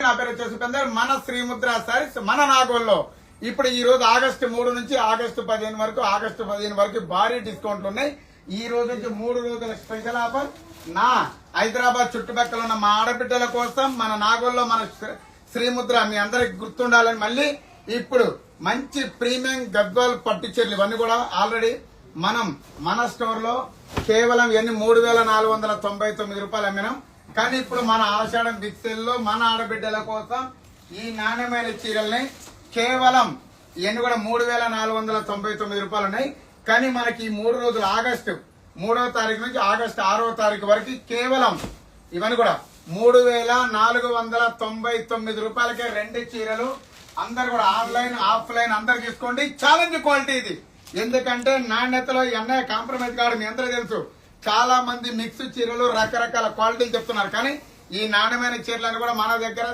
నా పేరు వచ్చేసి ఉపేందర్. మన శ్రీముద్ర సారీస్ మన నాగోల్లో ఇప్పుడు ఈ రోజు ఆగస్టు 3 నుంచి ఆగస్టు 15 వరకు భారీ డిస్కౌంట్లు ఉన్నాయి. ఈ రోజు నుంచి 3 రోజుల స్పెషల్ ఆఫర్ నా హైదరాబాద్ చుట్టుపక్కల ఉన్న మా ఆడబిడ్డల కోసం మన నాగోల్లో మన శ్రీముద్ర మీ అందరికి గుర్తుండాలని మళ్ళీ ఇప్పుడు మంచి ప్రీమియం గద్వాల్ పట్టు చీరలు ఇవన్నీ కూడా ఆల్రెడీ మన స్టోర్ లో కేవలం ఇవన్నీ 3,499 రూపాయలు అమ్మినాం. కానీ ఇప్పుడు మన ఆషాఢం బిగ్ సేల్ లో మన ఆడబిడ్డల కోసం ఈ నాణ్యమైన చీరల్ని కేవలం ఇవన్నీ కూడా 3,499 రూపాయలు ఉన్నాయి. కానీ మనకి ఈ 3 రోజులు ఆగస్టు 3వ తారీఖు నుంచి ఆగస్టు 6వ తారీఖు వరకు కేవలం ఇవన్నీ కూడా 3,499 రూపాయలకే 2 చీరలు. అందరు కూడా ఆన్లైన్ ఆఫ్లైన్ అందరు తీసుకోండి. ఛాలెంజ్ క్వాలిటీ ఇది. ఎందుకంటే నాణ్యతలో ఎన్నో కాంప్రమైజ్ కావడం మీ అందరూ తెలుసు. చాలా మంది మిక్స్ చీరలు రకరకాల క్వాలిటీలు చెప్తున్నారు. కానీ ఈ నాణ్యమైన చీరలను కూడా మన దగ్గర